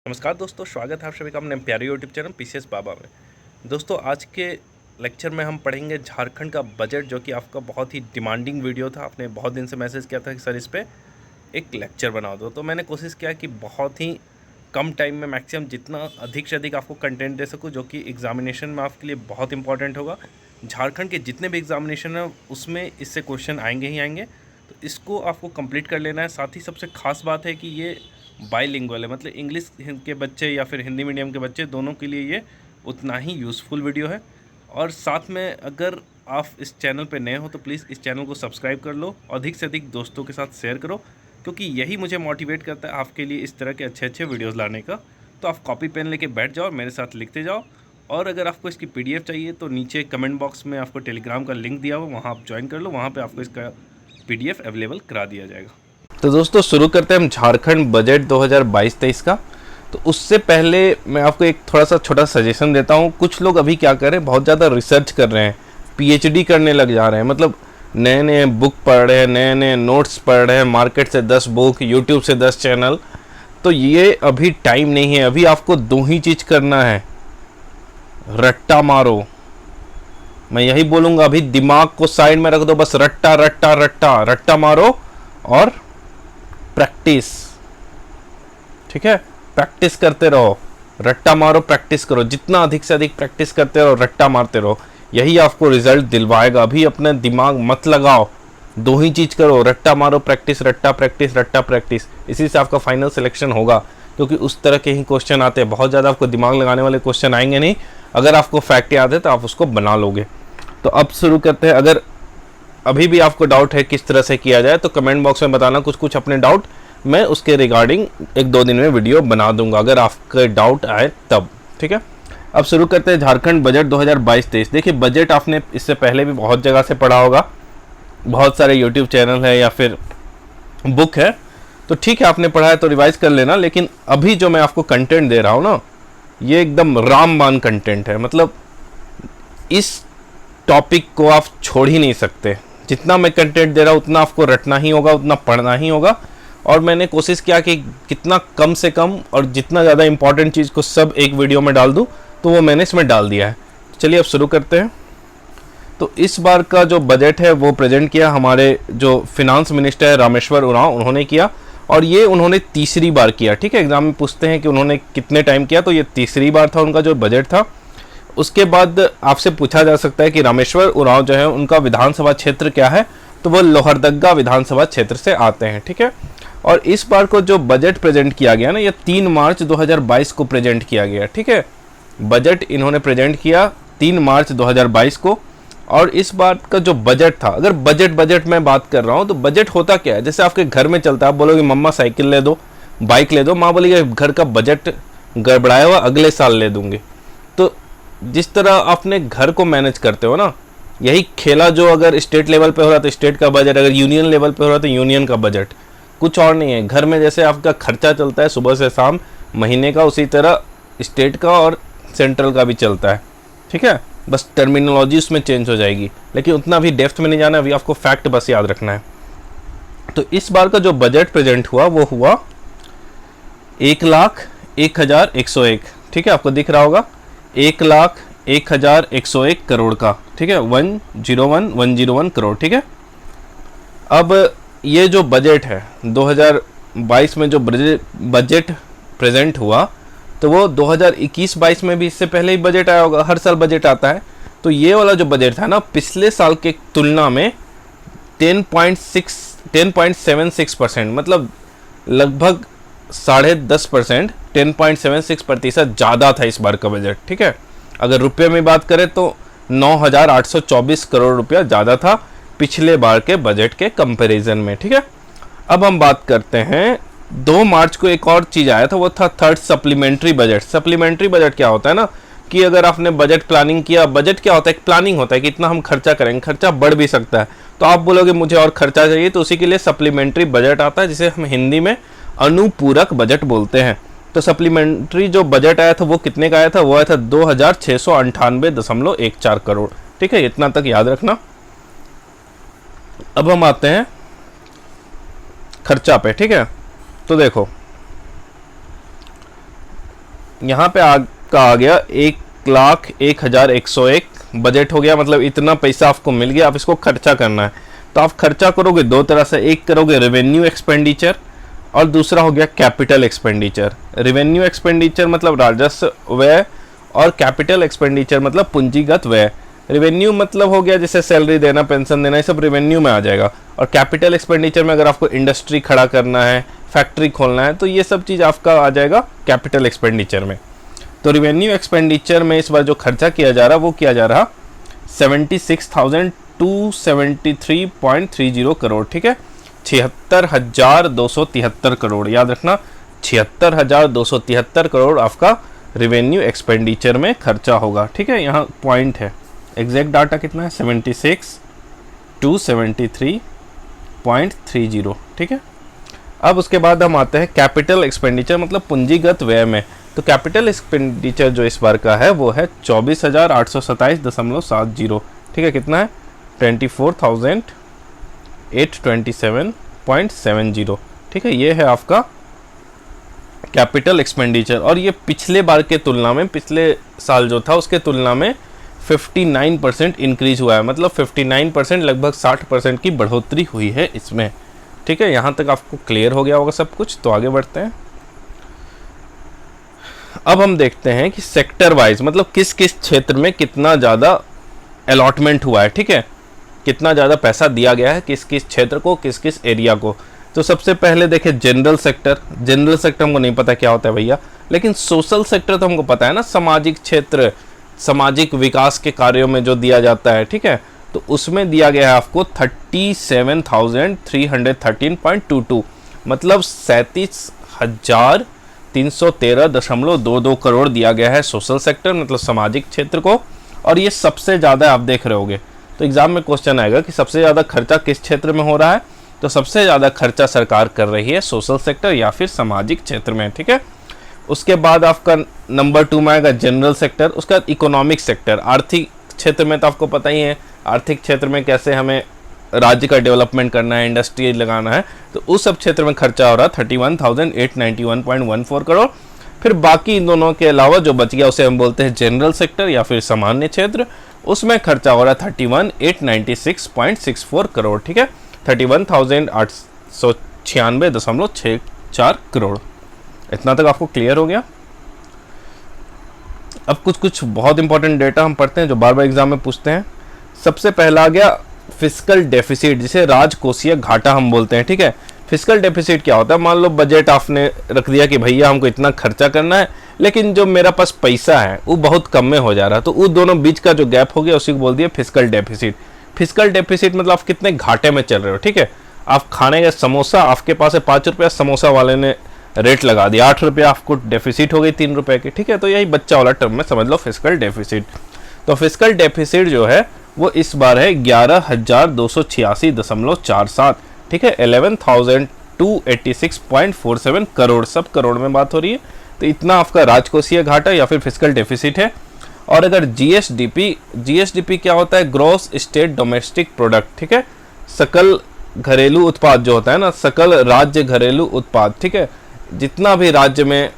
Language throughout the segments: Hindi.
नमस्कार दोस्तों, स्वागत है आप सभी का अपने प्यारे यूट्यूब चैनल पीसीएस बाबा में। दोस्तों, आज के लेक्चर में हम पढ़ेंगे झारखंड का बजट, जो कि आपका बहुत ही डिमांडिंग वीडियो था। आपने बहुत दिन से मैसेज किया था कि सर इस पर एक लेक्चर बना दो, तो मैंने कोशिश किया कि बहुत ही कम टाइम में मैक्सिमम जितना अधिक से अधिक आपको कंटेंट दे सकूँ, जो कि एग्जामिनेशन में आपके लिए बहुत इंपॉर्टेंट होगा। झारखंड के जितने भी एग्जामिनेशन हैं उसमें इससे क्वेश्चन आएंगे ही आएंगे, तो इसको आपको कंप्लीट कर लेना है। साथ ही सबसे खास बात है कि ये बाईलिंगुअल है, मतलब इंग्लिश के बच्चे या फिर हिंदी मीडियम के बच्चे दोनों के लिए ये उतना ही यूज़फुल वीडियो है। और साथ में अगर आप इस चैनल पे नए हो तो प्लीज़ इस चैनल को सब्सक्राइब कर लो, अधिक से अधिक दोस्तों के साथ शेयर करो, क्योंकि यही मुझे मोटिवेट करता है आपके लिए इस तरह के अच्छे अच्छे वीडियोज़ लाने का। तो आप कॉपी पेन लेके बैठ जाओ, मेरे साथ लिखते जाओ। और अगर आपको इसकी PDF चाहिए तो नीचे कमेंट बॉक्स में आपको टेलीग्राम का लिंक दिया हुआ, वहाँ आप ज्वाइन कर लो, वहाँ पर आपको इसका PDF अवेलेबल करा दिया जाएगा। तो दोस्तों, शुरू करते हैं हम झारखंड बजट 2022-23 का। तो उससे पहले मैं आपको एक थोड़ा सा छोटा सजेशन देता हूँ। कुछ लोग अभी क्या कर रहे हैं, बहुत ज़्यादा रिसर्च कर रहे हैं, PhD करने लग जा रहे हैं, मतलब नए नए बुक पढ़ रहे हैं, नए नए नोट्स पढ़ रहे हैं, मार्केट से 10 बुक, यूट्यूब से 10 चैनल। तो ये अभी टाइम नहीं है। अभी आपको 2 ही चीज़ करना है, रट्टा मारो। मैं यही बोलूँगा, अभी दिमाग को साइड में रख दो, बस रट्टा रट्टा रट्टा रट्टा मारो और प्रैक्टिस। ठीक है, प्रैक्टिस करते रहो, रट्टा मारो, प्रैक्टिस करो। जितना अधिक से अधिक प्रैक्टिस करते रहो, रट्टा मारते रहो, यही आपको रिजल्ट दिलवाएगा। अभी अपने दिमाग मत लगाओ, 2 ही चीज़ करो, रट्टा मारो, प्रैक्टिस, रट्टा प्रैक्टिस, रट्टा प्रैक्टिस। इसी से आपका फाइनल सिलेक्शन होगा, क्योंकि उस तरह के ही क्वेश्चन आते हैं। बहुत ज़्यादा आपको दिमाग लगाने वाले क्वेश्चन आएंगे नहीं। अगर आपको फैक्ट याद है तो आप उसको बना लोगे। तो अब शुरू करते हैं। अगर अभी भी आपको डाउट है किस तरह से किया जाए तो कमेंट बॉक्स में बताना कुछ कुछ अपने डाउट। मैं उसके रिगार्डिंग 1-2 दिन में वीडियो बना दूंगा, अगर आपके डाउट आए तब। ठीक है, अब शुरू करते हैं झारखंड बजट 2022-23। देखिए, बजट आपने इससे पहले भी बहुत जगह से पढ़ा होगा, बहुत सारे यूट्यूब चैनल है या फिर बुक है, तो ठीक है, आपने पढ़ा है तो रिवाइज कर लेना। लेकिन अभी जो मैं आपको कंटेंट दे रहा हूँ ना, ये एकदम रामबाण कंटेंट है। मतलब इस टॉपिक को आप छोड़ ही नहीं सकते। जितना मैं कंटेंट दे रहा हूँ उतना आपको रटना ही होगा, उतना पढ़ना ही होगा। और मैंने कोशिश किया कि कितना कम से कम और जितना ज़्यादा इंपॉर्टेंट चीज़ को सब एक वीडियो में डाल दूँ, तो वो मैंने इसमें डाल दिया है। चलिए अब शुरू करते हैं। तो इस बार का जो बजट है वो प्रेजेंट किया हमारे जो फिनांस मिनिस्टर है रामेश्वर उरांव, उन्होंने किया। और ये उन्होंने तीसरी बार किया। ठीक है, एग्जाम में पूछते हैं कि उन्होंने कितने टाइम किया, तो ये तीसरी बार था उनका जो बजट था। उसके बाद आपसे पूछा जा सकता है कि रामेश्वर उरांव जो है उनका विधानसभा क्षेत्र क्या है, तो वो लोहरदगा विधानसभा क्षेत्र से आते हैं। ठीक है, और इस बार को जो बजट प्रेजेंट किया गया ना, ये 3 मार्च 2022 को प्रेजेंट किया गया। ठीक है, बजट इन्होंने प्रेजेंट किया 3 मार्च 2022 को। और इस बार का जो बजट था, अगर बजट मैं बात कर रहा हूँ, तो बजट होता क्या है, जैसे आपके घर में चलता है, आप बोलोगे मम्मा साइकिल ले दो, बाइक ले दो, माँ बोलेगी घर का बजट गड़बड़ाया हुआ, अगले साल ले दूंगी। तो जिस तरह आपने घर को मैनेज करते हो ना, यही खेला जो अगर स्टेट लेवल पे हो रहा तो स्टेट का बजट, अगर यूनियन लेवल पे हो रहा तो यूनियन का बजट। कुछ और नहीं है। घर में जैसे आपका खर्चा चलता है सुबह से शाम महीने का, उसी तरह स्टेट का और सेंट्रल का भी चलता है। ठीक है, बस टर्मिनोलॉजी उसमें चेंज हो जाएगी, लेकिन उतना भी डेप्थ में नहीं जाना, अभी आपको फैक्ट बस याद रखना है। तो इस बार का जो बजट प्रेजेंट हुआ वो हुआ 1,01,101। ठीक है, आपको दिख रहा होगा 1,01,101 करोड़ का। ठीक है, 101 करोड़। ठीक है, अब ये जो बजट है 2022 में जो बजट प्रेजेंट हुआ, तो वो 2021-22 में भी इससे पहले ही बजट आया होगा। हर साल बजट आता है। तो ये वाला जो बजट था ना, पिछले साल के तुलना में 10.76%, मतलब लगभग 10.5%, 10.76% ज़्यादा था इस बार का बजट। ठीक है, अगर रुपये में बात करें तो 9,824 करोड़ रुपया ज़्यादा था पिछले बार के बजट के कंपैरिजन में। ठीक है, अब हम बात करते हैं 2 मार्च को एक और चीज़ आया था, वो था third supplementary budget. Supplementary budget क्या होता है ना, कि अगर आपने बजट प्लानिंग किया, बजट क्या होता है, एक प्लानिंग होता है कि इतना हम खर्चा करेंगे, खर्चा बढ़ भी सकता है, तो आप बोलोगे मुझे और खर्चा चाहिए, तो उसी के लिए सप्लीमेंट्री बजट आता है, जिसे हम हिंदी में अनुपूरक बजट बोलते हैं। तो सप्लीमेंट्री जो बजट आया था वो कितने का आया था, वो आया था 2,698.14 करोड़। ठीक है, इतना तक याद रखना। अब हम आते हैं खर्चा पे। ठीक है, तो देखो यहाँ पे आपका आ गया 1,01,101 बजट हो गया, मतलब इतना पैसा आपको मिल गया, आप इसको खर्चा करना है। तो आप खर्चा करोगे दो तरह से, एक करोगे रेवेन्यू एक्सपेंडिचर और दूसरा हो गया कैपिटल एक्सपेंडिचर। रेवेन्यू एक्सपेंडिचर मतलब राजस्व व्यय और कैपिटल एक्सपेंडिचर मतलब पूंजीगत व्यय। रेवेन्यू मतलब हो गया जैसे सैलरी देना, पेंशन देना, ये सब रेवेन्यू में आ जाएगा। और कैपिटल एक्सपेंडिचर में अगर आपको इंडस्ट्री खड़ा करना है, फैक्ट्री खोलना है, तो ये सब चीज़ आपका आ जाएगा कैपिटल एक्सपेंडिचर में। तो रेवेन्यू एक्सपेंडिचर में इस बार जो खर्चा किया जा रहा वो किया जा रहा 76,273.30 करोड़, ठीक है, 76,273 करोड़, याद रखना 76,273 करोड़ आपका रेवेन्यू एक्सपेंडिचर में खर्चा होगा, ठीक है। यहाँ पॉइंट है, एग्जैक्ट डाटा कितना है 76,273.30, ठीक है। अब उसके बाद हम आते हैं कैपिटल एक्सपेंडिचर मतलब पूंजीगत व्यय में। तो कैपिटल एक्सपेंडिचर जो इस बार का है वो है 24,827.70, ठीक है, कितना है 24,827.70, ठीक है, ये है आपका कैपिटल एक्सपेंडिचर। और ये पिछले बार के तुलना में, पिछले साल जो था उसके तुलना में 59% इंक्रीज हुआ है, मतलब 59% लगभग 60% की बढ़ोतरी हुई है इसमें, ठीक है। यहाँ तक आपको क्लियर हो गया होगा सब कुछ। तो आगे बढ़ते हैं। अब हम देखते हैं कि सेक्टर वाइज मतलब किस किस क्षेत्र में कितना ज़्यादा अलॉटमेंट हुआ है, ठीक है, कितना ज़्यादा पैसा दिया गया है किस किस क्षेत्र को, किस किस एरिया को। तो सबसे पहले देखें जनरल सेक्टर। जनरल सेक्टर हमको नहीं पता क्या होता है भैया, लेकिन सोशल सेक्टर तो हमको पता है ना, सामाजिक क्षेत्र, सामाजिक विकास के कार्यों में जो दिया जाता है, ठीक है। तो उसमें दिया गया है आपको 37,313.22, मतलब 37,313.22 करोड़ दिया गया है सोशल सेक्टर मतलब सामाजिक क्षेत्र को। और ये सबसे ज़्यादा आप देख रहे होगे, तो एग्जाम में क्वेश्चन आएगा कि सबसे ज़्यादा खर्चा किस क्षेत्र में हो रहा है, तो सबसे ज़्यादा खर्चा सरकार कर रही है सोशल सेक्टर या फिर सामाजिक क्षेत्र में, ठीक है। उसके बाद आपका नंबर 2 में आएगा जनरल सेक्टर, उसके बाद इकोनॉमिक सेक्टर। आर्थिक क्षेत्र में तो आपको पता ही है, आर्थिक क्षेत्र में कैसे हमें राज्य का डेवलपमेंट करना है, इंडस्ट्री लगाना है, तो उस सब क्षेत्र में खर्चा हो रहा 31,891.14 करोड़। फिर बाकी इन दोनों के अलावा जो बच गया उसे हम बोलते हैं जनरल सेक्टर या फिर सामान्य क्षेत्र, उसमें खर्चा हो रहा 31,896.64 करोड़, ठीक है, 31,896.64 करोड़। इतना तक आपको क्लियर हो गया। अब कुछ बहुत इंपॉर्टेंट डेटा हम पढ़ते हैं जो बार बार एग्जाम में पूछते हैं। सबसे पहला आ गया फिस्कल डेफिसिट, जिसे राजकोषीय घाटा हम बोलते हैं, ठीक है। फिस्कल डेफिसिट क्या होता है, मान लो बजट आपने रख दिया कि भैया हमको इतना खर्चा करना है, लेकिन जो मेरा पास पैसा है वो बहुत कम में हो जा रहा है, तो उस दोनों बीच का जो गैप हो गया उसी को बोल दिया फिस्कल डेफिसिट। फिस्कल डेफिसिट मतलब आप कितने घाटे में चल रहे हो, ठीक है। आप खाने का समोसा, आपके पास है 5 रुपया, समोसा वाले ने रेट लगा दिया 8 रुपया, आपको डेफिसिट हो गई 3 रुपए की, ठीक है। तो यही बच्चा वाला टर्म में समझ लो फिस्कल डेफिसिट। तो फिस्कल डेफिसिट जो है वो इस बार है 11,286.47, ठीक है, 11,286.47 करोड़, सब करोड़ में बात हो रही है। तो इतना आपका राजकोषीय घाटा या फिर फिस्कल डेफिसिट है। और अगर जीएसडीपी क्या होता है, ग्रॉस स्टेट डोमेस्टिक प्रोडक्ट, ठीक है, सकल घरेलू उत्पाद जो होता है ना, सकल राज्य घरेलू उत्पाद, ठीक है, जितना भी राज्य में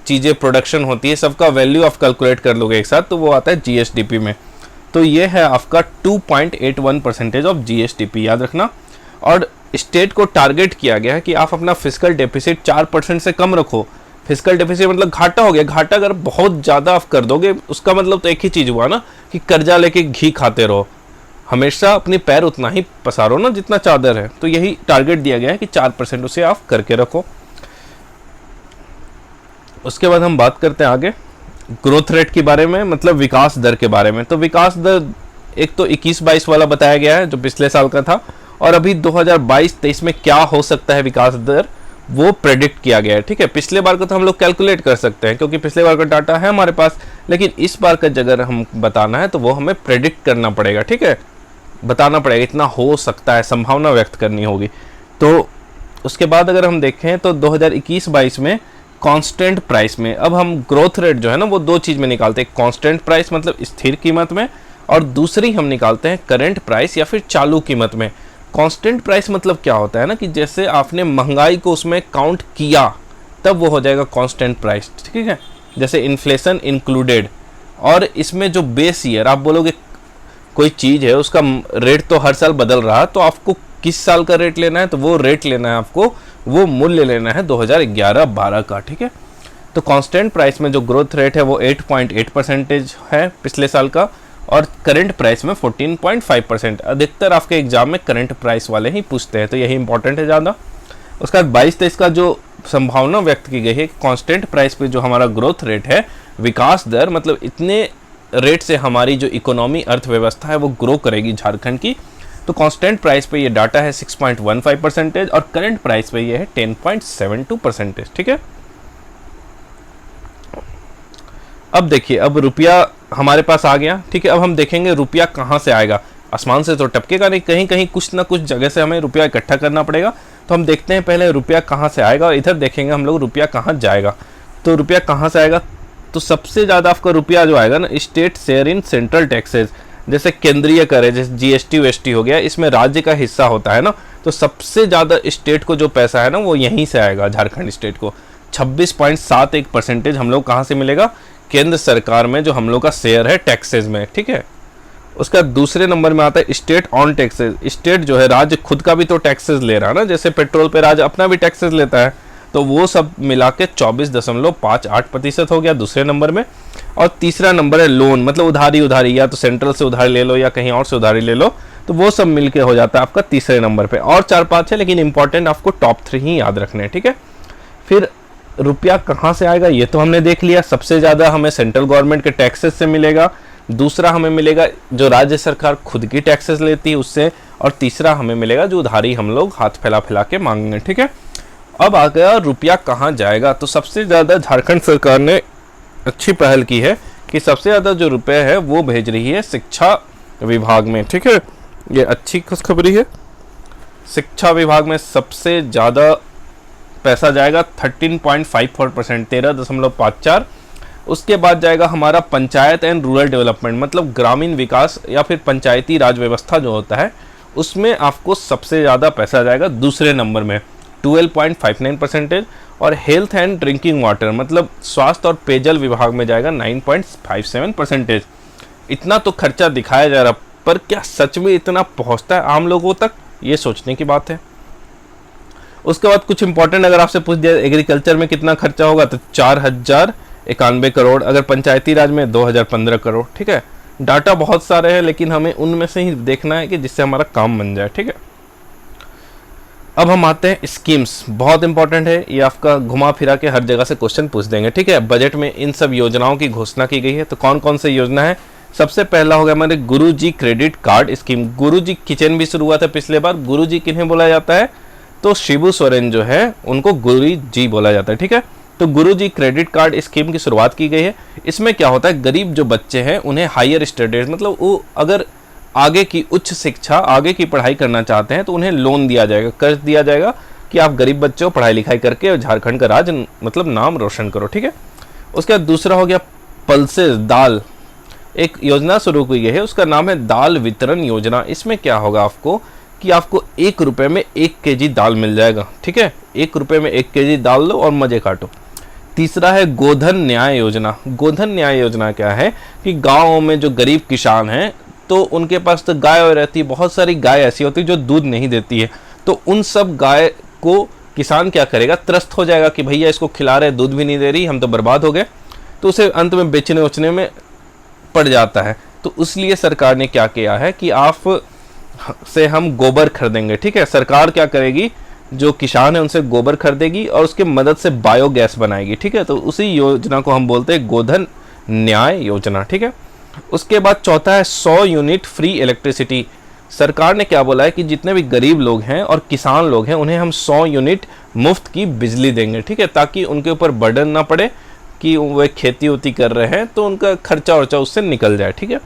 चीज़ें प्रोडक्शन होती है सबका वैल्यू आप कैलकुलेट कर लोगे एक साथ, तो वो आता है जीएसडीपी में। तो ये है आपका 2.81% ऑफ जीएसडीपी, याद रखना। और स्टेट को टारगेट किया गया है कि आप अपना फिस्कल डेफिसिट 4% से कम रखो। फिस्कल डेफिसिट मतलब घाटा हो गया, घाटा अगर बहुत ज़्यादा आप कर दोगे उसका मतलब तो एक ही चीज़ हुआ ना कि कर्जा लेके घी खाते रहो, हमेशा अपनी पैर उतना ही पसारो ना जितना चादर है। तो यही टारगेट दिया गया है कि 4% उसे आप करके रखो। उसके बाद हम बात करते हैं आगे ग्रोथ रेट के बारे में, मतलब विकास दर के बारे में। तो विकास दर एक तो 21-22 वाला बताया गया है जो पिछले साल का था, और अभी 2022-23 में क्या हो सकता है विकास दर वो प्रेडिक्ट किया गया है, ठीक है। पिछले बार का तो हम लोग कैलकुलेट कर सकते हैं क्योंकि पिछले बार का डाटा है हमारे पास, लेकिन इस बार का अगर हम बताना है तो वो हमें प्रेडिक्ट करना पड़ेगा, ठीक है, बताना पड़ेगा इतना हो सकता है, संभावना व्यक्त करनी होगी। तो उसके बाद अगर हम देखें तो 2021-22 में कांस्टेंट प्राइस में, अब हम ग्रोथ रेट जो है ना वो दो चीज़ में निकालते हैं, कांस्टेंट प्राइस मतलब स्थिर कीमत में, और दूसरी हम निकालते हैं करंट प्राइस या फिर चालू कीमत में। कांस्टेंट प्राइस मतलब क्या होता है ना कि जैसे आपने महंगाई को उसमें काउंट किया तब वो हो जाएगा कांस्टेंट प्राइस, ठीक है, जैसे इन्फ्लेशन इंक्लूडेड। और इसमें जो बेस ईयर, आप बोलोगे कोई चीज़ है उसका रेट तो हर साल बदल रहा, तो आपको किस साल का रेट लेना है, तो वो रेट लेना है आपको, वो मूल्य लेना है 2011-12 का, ठीक है। तो कांस्टेंट प्राइस में जो ग्रोथ रेट है वो 8.8% है पिछले साल का, और करंट प्राइस में 14.5%। अधिकतर आपके एग्जाम में करंट प्राइस वाले ही पूछते हैं, तो यही इंपॉर्टेंट है ज़्यादा। उसका 22-23 का जो संभावना व्यक्त की गई है, कांस्टेंट प्राइस पे जो हमारा ग्रोथ रेट है, विकास दर, मतलब इतने रेट से हमारी जो इकोनॉमी अर्थव्यवस्था है वो ग्रो करेगी झारखंड की। तो कांस्टेंट प्राइस पे ये डाटा है 6.15% और करंट प्राइस पे ये है 10.72%, ठीक है। अब देखिए, अब रुपया हमारे पास आ गया, ठीक है। अब हम देखेंगे रुपया कहाँ से आएगा। आसमान से तो टपकेगा नहीं, कहीं कहीं कुछ ना कुछ जगह से हमें रुपया इकट्ठा करना पड़ेगा। तो हम देखते हैं पहले रुपया कहाँ से आएगा, और इधर देखेंगे हम लोग रुपया कहाँ जाएगा। तो रुपया कहाँ से आएगा, तो सबसे ज़्यादा आपका रुपया जो आएगा ना, state share in central taxes, जैसे केंद्रीय कर है, जैसे जीएसटी वेएसटी हो गया, इसमें राज्य का हिस्सा होता है ना, तो सबसे ज़्यादा स्टेट को जो पैसा है ना वो यहीं से आएगा, झारखंड स्टेट को। 26.71% हम लोग कहाँ से मिलेगा, केंद्र सरकार में जो हम लोग का शेयर है टैक्सेस में, ठीक है। उसका दूसरे नंबर में आता है स्टेट ऑन टैक्सेस। स्टेट जो है, राज्य खुद का भी तो टैक्सेस ले रहा है ना, जैसे पेट्रोल पे राज्य अपना भी टैक्सेस लेता है, तो वो सब मिला के 24.58% हो गया दूसरे नंबर में। और तीसरा नंबर है लोन, मतलब उधारी, या तो सेंट्रल से उधारी ले लो या कहीं और से उधारी ले लो, तो वो सब मिलके हो जाता है आपका तीसरे नंबर पे। और 4-5 है, लेकिन इंपॉर्टेंट आपको टॉप 3 ही याद रखने हैं, ठीक है। फिर रुपया कहाँ से आएगा ये तो हमने देख लिया। सबसे ज़्यादा हमें सेंट्रल गवर्नमेंट के टैक्सेस से मिलेगा, दूसरा हमें मिलेगा जो राज्य सरकार खुद की टैक्सेस लेती है उससे, और तीसरा हमें मिलेगा जो उधारी हम लोग हाथ फैला फैला के मांगेंगे, ठीक है। अब आ गया रुपया कहाँ जाएगा, तो सबसे ज़्यादा झारखंड सरकार ने अच्छी पहल की है कि सबसे ज़्यादा जो रुपये है वो भेज रही है शिक्षा विभाग में, ठीक है। ये अच्छी खुशखबरी है। शिक्षा विभाग में सबसे ज़्यादा पैसा जाएगा 13.54%, 13.54। उसके बाद जाएगा हमारा पंचायत एंड रूरल डेवलपमेंट, मतलब ग्रामीण विकास या फिर पंचायती राज व्यवस्था जो होता है, उसमें आपको सबसे ज़्यादा पैसा जाएगा दूसरे नंबर में 12.59%। और हेल्थ एंड ड्रिंकिंग वाटर, मतलब स्वास्थ्य और पेयजल विभाग में जाएगा 9.57%। इतना तो खर्चा दिखाया जा रहा, पर क्या सच में इतना पहुंचता है आम लोगों तक, ये सोचने की बात है। उसके बाद कुछ इंपॉर्टेंट अगर आपसे पूछ दिया एग्रीकल्चर में कितना खर्चा होगा, तो 4091 करोड़, अगर पंचायती राज में 2015 करोड़, ठीक है। डाटा बहुत सारे हैं, लेकिन हमें उनमें से ही देखना है कि जिससे हमारा काम बन जाए, ठीक है। अब हम आते हैं स्कीम्स, बहुत इंपॉर्टेंट है ये, आपका घुमा फिरा के हर जगह से क्वेश्चन पूछ देंगे, ठीक है। बजट में इन सब योजनाओं की घोषणा की गई है, तो कौन कौन से योजना है। सबसे पहला हो गया हमारे गुरुजी क्रेडिट कार्ड स्कीम। गुरुजी किचन भी शुरू हुआ था पिछले बार। गुरुजी किन्हें बोला जाता है, तो शिबू सोरेन जो है उनको गुरुजी बोला जाता है, ठीक है। तो गुरुजी क्रेडिट कार्ड स्कीम की शुरुआत की गई है। इसमें क्या होता है, गरीब जो बच्चे हैं उन्हें हायर स्टडीज, मतलब वो अगर आगे की उच्च शिक्षा, आगे की पढ़ाई करना चाहते हैं तो उन्हें लोन दिया जाएगा, कर्ज दिया जाएगा कि आप गरीब बच्चों पढ़ाई लिखाई करके झारखंड का राज्य मतलब नाम रोशन करो, ठीक है। उसके बाद दूसरा हो गया पल्सेस दाल, एक योजना शुरू की गई है, उसका नाम है दाल वितरण योजना। इसमें क्या होगा आपको कि आपको 1 रुपये में 1 केजी दाल मिल जाएगा, ठीक है। 1 रुपये में 1 केजी दाल लो और मजे काटो। तीसरा है गोधन न्याय योजना। गोधन न्याय योजना क्या है कि गाँव में जो गरीब किसान हैं तो उनके पास तो गाय रहती है, बहुत सारी गाय ऐसी होती है जो दूध नहीं देती है, तो उन सब गाय को किसान क्या करेगा, त्रस्त हो जाएगा कि भैया इसको खिला रहे, दूध भी नहीं दे रही, हम तो बर्बाद हो गए, तो उसे अंत में बेचने उचने में पड़ जाता है। तो इसलिए सरकार ने क्या किया है कि आप से हम गोबर खरीदेंगे, ठीक है। सरकार क्या करेगी, जो किसान है उनसे गोबर खरीदेगी और उसके मदद से बायोगैस बनाएगी, ठीक है। तो उसी योजना को हम बोलते हैं गोधन न्याय योजना, ठीक है। उसके बाद चौथा है 100 यूनिट फ्री इलेक्ट्रिसिटी। सरकार ने क्या बोला है कि जितने भी गरीब लोग हैं और किसान लोग हैं उन्हें हम 100 यूनिट मुफ्त की बिजली देंगे, ठीक है, ताकि उनके ऊपर बर्डन ना पड़े कि वे खेती उती कर रहे हैं तो उनका खर्चा वर्चा उससे निकल जाए, ठीक है।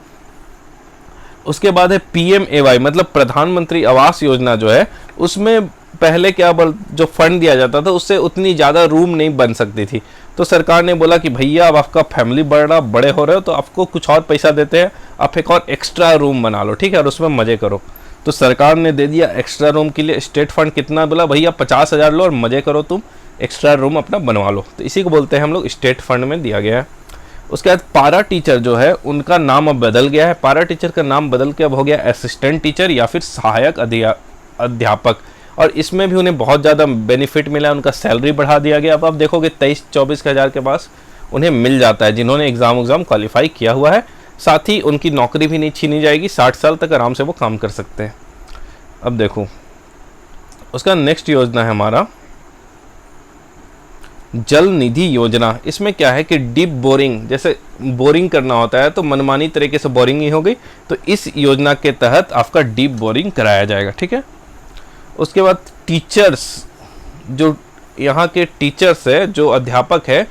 उसके बाद है PMAY, मतलब प्रधानमंत्री आवास योजना जो है, उसमें पहले क्या जो फंड दिया जाता था उससे उतनी ज़्यादा रूम नहीं बन सकती थी, तो सरकार ने बोला कि भैया अब आपका फैमिली बड़े हो रहे हो तो आपको कुछ और पैसा देते हैं, आप एक और एक्स्ट्रा रूम बना लो, ठीक है, और उसमें मज़े करो। तो सरकार ने दे दिया एक्स्ट्रा रूम के लिए स्टेट फंड, कितना बोला भैया 50,000 लो और मज़े करो तुम एक्स्ट्रा रूम अपना बनवा लो। तो इसी को बोलते हैं हम लोग स्टेट फंड में दिया गया है। उसके बाद पारा टीचर जो है उनका नाम अब बदल गया है। पारा टीचर का नाम बदल के अब हो गया असिस्टेंट टीचर या फिर सहायक अध्यापक, और इसमें भी उन्हें बहुत ज़्यादा बेनिफिट मिला, उनका सैलरी बढ़ा दिया गया। अब आप देखोगे 23-24 हज़ार के पास उन्हें मिल जाता है जिन्होंने एग्ज़ाम क्वालिफाई किया हुआ है। साथ ही उनकी नौकरी भी नहीं छीनी जाएगी, 60 साल तक आराम से वो काम कर सकते हैं। अब देखो उसका नेक्स्ट योजना है हमारा जल निधि योजना। इसमें क्या है कि डीप बोरिंग, जैसे बोरिंग करना होता है तो मनमानी तरीके से बोरिंग ही हो गई, तो इस योजना के तहत आपका डीप बोरिंग कराया जाएगा, ठीक है। उसके बाद टीचर्स, जो यहाँ के टीचर्स है, जो अध्यापक है,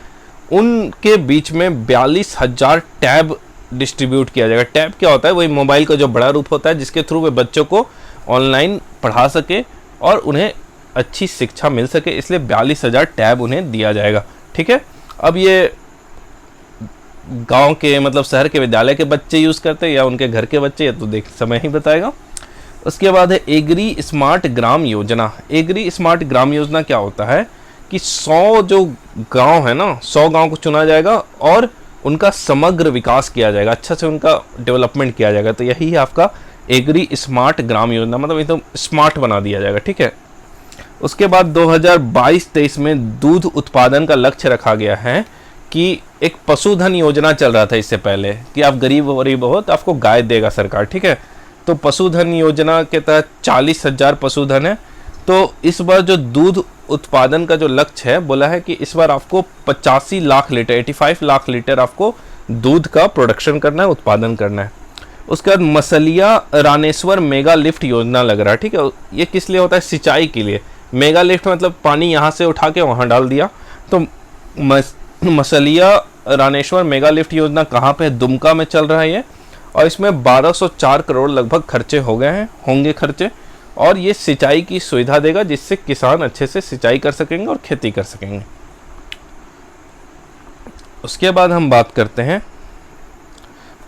उनके बीच में 42,000 टैब डिस्ट्रीब्यूट किया जाएगा। टैब क्या होता है? वही मोबाइल का जो बड़ा रूप होता है जिसके थ्रू वे बच्चों को ऑनलाइन पढ़ा सके और उन्हें अच्छी शिक्षा मिल सके, इसलिए 42,000 टैब उन्हें दिया जाएगा, ठीक है। अब ये गांव के मतलब शहर के विद्यालय के बच्चे यूज़ करते हैं या उनके घर के बच्चे, या तो देख समय ही बताएगा। उसके बाद है agree smart Gram Yojana. Agree smart Gram Yojana क्या होता है कि 100 जो गांव है ना, 100 गांव को चुना जाएगा और उनका समग्र विकास किया जाएगा, अच्छा से उनका डेवलपमेंट किया जाएगा। तो यही है आपका एग्री स्मार्ट ग्राम योजना, मतलब एकदम स्मार्ट बना दिया जाएगा, ठीक है। उसके बाद 2022-23 में दूध उत्पादन का लक्ष्य रखा गया है कि एक पशुधन योजना चल रहा था इससे पहले कि आप गरीब हो तो आपको गाय देगा सरकार, ठीक है। तो पशुधन योजना के तहत 40,000 पशुधन है। तो इस बार जो दूध उत्पादन का जो लक्ष्य है, बोला है कि इस बार आपको 85 लाख लीटर 85 लाख लीटर आपको दूध का प्रोडक्शन करना है, उत्पादन करना है। उसके बाद मसलिया रानेश्वर मेगा लिफ्ट योजना लग रहा है, ठीक है। ये किस लिए होता है? सिंचाई के लिए। मेगा लिफ्ट मतलब पानी यहाँ से उठा के वहाँ डाल दिया। तो मसलिया रानेश्वर मेगा लिफ्ट योजना कहाँ पे है? दुमका में चल रहा है ये, और इसमें 1204 करोड़ लगभग खर्चे हो गए हैं, होंगे खर्चे, और ये सिंचाई की सुविधा देगा जिससे किसान अच्छे से सिंचाई कर सकेंगे और खेती कर सकेंगे। उसके बाद हम बात करते हैं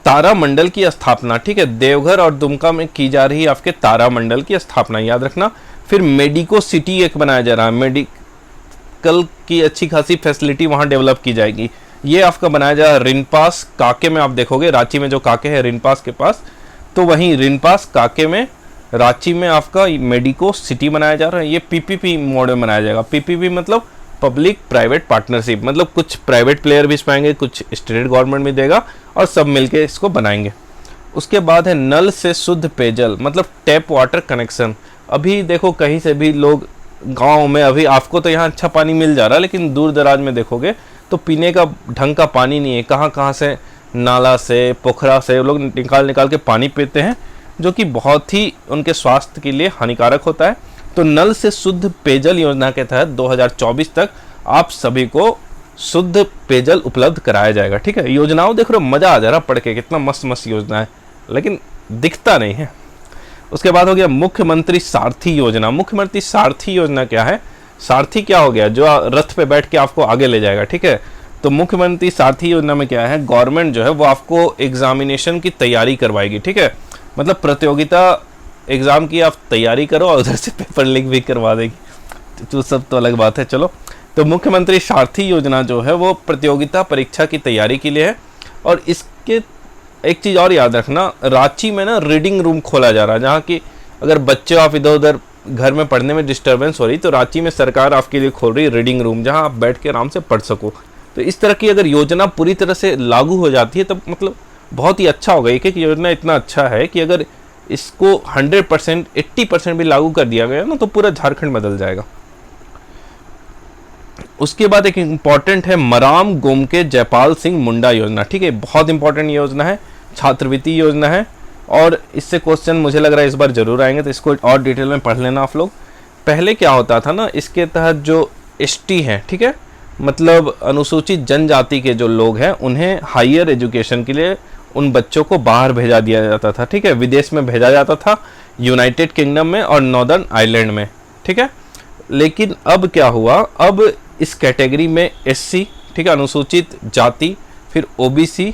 तारामंडल की स्थापना, ठीक है। देवघर और दुमका में की जा रही है आपके तारामंडल की स्थापना, याद रखना। फिर मेडिको सिटी एक बनाया जा रहा है, मेडिकल की अच्छी खासी फैसिलिटी वहाँ डेवलप की जाएगी। ये आपका बनाया जा रहा है रिनपास काके में। आप देखोगे रांची में जो काके है रिनपास के पास, तो वहीं रिनपास काके में रांची में आपका मेडिको सिटी बनाया जा रहा है। ये पीपीपी मोड में बनाया जाएगा। पीपीपी मतलब पब्लिक प्राइवेट पार्टनरशिप, मतलब कुछ प्राइवेट प्लेयर भी इसमें आएंगे, कुछ स्टेट गवर्नमेंट भी देगा और सब मिलके इसको बनाएंगे। उसके बाद है नल से शुद्ध पेयजल, मतलब टैप वाटर कनेक्शन। अभी देखो कहीं से भी लोग गांव में, अभी आपको तो यहाँ अच्छा पानी मिल जा रहा है, लेकिन दूर दराज में देखोगे तो पीने का ढंग का पानी नहीं है। कहाँ कहाँ से नाला से, पोखरा से लोग निकाल के पानी पीते हैं, जो कि बहुत ही उनके स्वास्थ्य के लिए हानिकारक होता है। तो नल से शुद्ध पेयजल योजना के तहत 2024 तक आप सभी को शुद्ध पेयजल उपलब्ध कराया जाएगा, ठीक है। योजनाओं देख रहे हो, मज़ा आ जा रहा पढ़ के, कितना मस्त मस्त योजना है, लेकिन दिखता नहीं है। उसके बाद हो गया मुख्यमंत्री सारथी योजना। मुख्यमंत्री सारथी योजना क्या है? सारथी क्या हो गया? जो रथ पे बैठ के आपको आगे ले जाएगा, ठीक है। तो मुख्यमंत्री सारथी योजना में क्या है? गवर्नमेंट जो है वो आपको एग्जामिनेशन की तैयारी करवाएगी, ठीक है। मतलब प्रतियोगिता एग्ज़ाम की आप तैयारी करो और उधर से पेपर लीक भी करवा देगी, तो सब तो अलग बात है। चलो, तो मुख्यमंत्री सारथी योजना जो है वो प्रतियोगिता परीक्षा की तैयारी के लिए है। और इसके एक चीज़ और याद रखना, रांची में ना रीडिंग रूम खोला जा रहा है, जहाँ की अगर बच्चे आप इधर उधर घर में पढ़ने में डिस्टर्बेंस हो रही, तो रांची में सरकार आपके लिए खोल रही है रीडिंग रूम, जहाँ आप बैठ के आराम से पढ़ सको। तो इस तरह की अगर योजना पूरी तरह से लागू हो जाती है तब मतलब बहुत ही अच्छा होगा। एक योजना इतना अच्छा है कि अगर इसको 100% 80% भी लागू कर दिया गया ना तो पूरा झारखंड बदल जाएगा। उसके बाद एक इम्पॉर्टेंट है मराम गोमके जयपाल सिंह मुंडा योजना, ठीक है। बहुत इंपॉर्टेंट योजना है, छात्रवृत्ति योजना है, और इससे क्वेश्चन मुझे लग रहा है इस बार जरूर आएंगे, तो इसको और डिटेल में पढ़ लेना आप लोग। पहले क्या होता था ना, इसके तहत जो एसटी हैं, ठीक है, मतलब अनुसूचित जनजाति के जो लोग हैं, उन्हें हायर एजुकेशन के लिए उन बच्चों को बाहर भेजा दिया जाता था, ठीक है। विदेश में भेजा जाता था, यूनाइटेड किंगडम में और नॉर्दर्न आयरलैंड में, ठीक है। लेकिन अब क्या हुआ, अब इस कैटेगरी में एससी, ठीक है, अनुसूचित जाति, फिर ओबीसी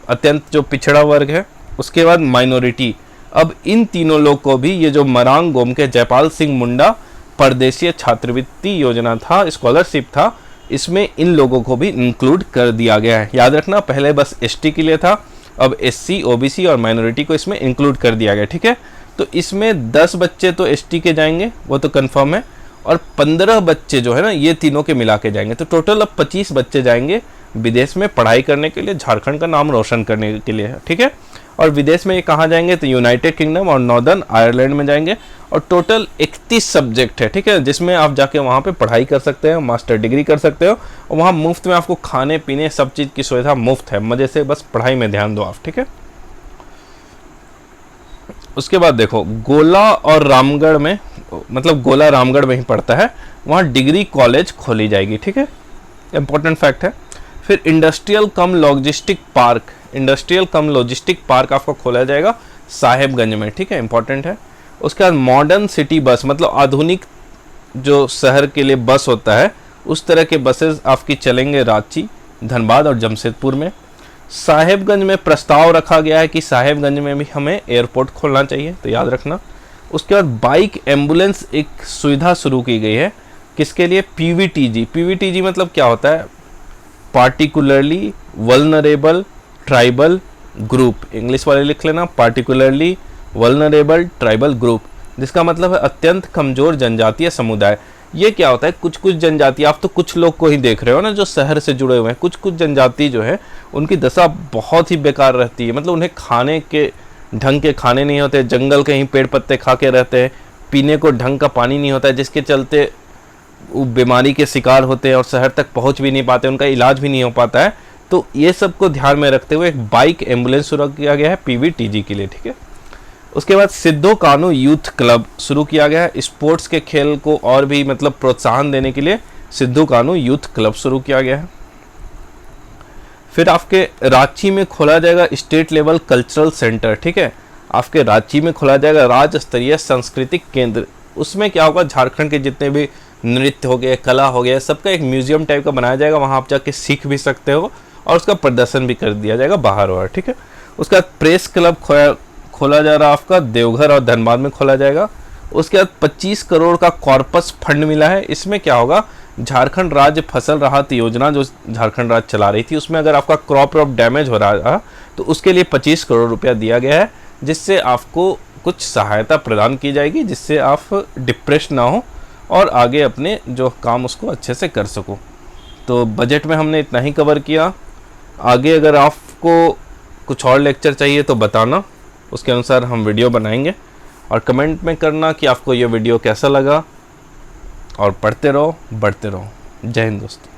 अत्यंत जो पिछड़ा वर्ग है, उसके बाद माइनॉरिटी, अब इन तीनों लोग को भी ये जो मरांग गोमके जयपाल सिंह मुंडा परदेशीय छात्रवृत्ति योजना था, स्कॉलरशिप था, इसमें इन लोगों को भी इंक्लूड कर दिया गया है। याद रखना, पहले बस एसटी के लिए था, अब एससी, ओबीसी और माइनॉरिटी को इसमें इंक्लूड कर दिया गया। ठीक है, तो इसमें 10 बच्चे तो एसटी के जाएंगे, वो तो कंफर्म है, और 15 बच्चे जो है ना ये तीनों के मिला के जाएंगे। तो टोटल अब 25 बच्चे जाएंगे विदेश में पढ़ाई करने के लिए, झारखंड का नाम रोशन करने के लिए। ठीक है, और विदेश में ये कहाँ जाएंगे, तो यूनाइटेड किंगडम और नॉर्दर्न आयरलैंड में जाएंगे। और टोटल 31 सब्जेक्ट है। ठीक है, जिसमें आप जाके वहाँ पे पढ़ाई कर सकते हो, मास्टर डिग्री कर सकते हो, और वहाँ मुफ्त में आपको खाने पीने सब चीज़ की सुविधा मुफ्त है। मज़े से बस पढ़ाई में ध्यान दो आप। ठीक है, उसके बाद देखो गोला और रामगढ़ में, मतलब गोला रामगढ़ में ही पड़ता है, वहाँ डिग्री कॉलेज खोली जाएगी। ठीक है, इंपॉर्टेंट फैक्ट है। फिर इंडस्ट्रियल कम लॉजिस्टिक पार्क आपको खोला जाएगा साहेबगंज में। ठीक है, इंपॉर्टेंट है। उसके बाद मॉडर्न सिटी बस, मतलब आधुनिक जो शहर के लिए बस होता है उस तरह के बसेस आपकी चलेंगे रांची, धनबाद और जमशेदपुर में। साहेबगंज में प्रस्ताव रखा गया है कि साहेबगंज में भी हमें एयरपोर्ट खोलना चाहिए, तो याद रखना। उसके बाद बाइक एम्बुलेंस एक सुविधा शुरू की गई है, किसके लिए, पीवीटीजी मतलब क्या होता है, particularly vulnerable tribal group, English वाले लिख लेना, पार्टिकुलरली वल्नरेबल ट्राइबल ग्रुप, जिसका मतलब है अत्यंत कमजोर जनजातीय समुदाय। ये क्या होता है, कुछ जनजाति, आप तो कुछ लोग को ही देख रहे हो ना जो शहर से जुड़े हुए हैं, कुछ जनजाति जो है उनकी दशा बहुत ही बेकार रहती है। मतलब उन्हें खाने के ढंग के खाने नहीं होते, जंगल के ही पेड़ पत्ते खा के रहते हैं, पीने को ढंग का पानी नहीं होता है, जिसके चलते वो बीमारी के शिकार होते हैं और शहर तक पहुंच भी नहीं पाते, उनका इलाज भी नहीं हो पाता है। तो ये सब को ध्यान में रखते हुए एक बाइक एम्बुलेंस शुरू किया गया है पीवीटीजी के लिए। ठीक है, उसके बाद सिद्धो कानू यूथ क्लब शुरू किया गया है, स्पोर्ट्स के खेल को और भी मतलब प्रोत्साहन देने के लिए सिद्धो कानू यूथ क्लब शुरू किया गया है। फिर आपके रांची में खोला जाएगा स्टेट लेवल कल्चरल सेंटर। ठीक है, आपके रांची में खोला जाएगा राज्य स्तरीय सांस्कृतिक केंद्र। उसमें क्या होगा, झारखंड के जितने भी नृत्य हो गए, कला हो गया, सबका एक म्यूजियम टाइप का बनाया जाएगा, वहाँ आप जाके सीख भी सकते हो और उसका प्रदर्शन भी कर दिया जाएगा बाहर और। ठीक है, उसके बाद प्रेस क्लब खोला जा रहा है आपका देवघर और धनबाद में खोला जाएगा। उसके बाद 25 करोड़ का कॉर्पस फंड मिला है। इसमें क्या होगा, झारखंड राज्य फसल राहत योजना जो झारखंड राज्य चला रही थी, उसमें अगर आपका क्रॉप डैमेज हो रहा था तो उसके लिए 25 करोड़ रुपया दिया गया है, जिससे आपको कुछ सहायता प्रदान की जाएगी, जिससे आप डिप्रेस ना हो और आगे अपने जो काम उसको अच्छे से कर सको। तो बजट में हमने इतना ही कवर किया। आगे अगर आपको कुछ और लेक्चर चाहिए तो बताना, उसके अनुसार हम वीडियो बनाएंगे। और कमेंट में करना कि आपको ये वीडियो कैसा लगा, और पढ़ते रहो, बढ़ते रहो। जय हिंद दोस्तों।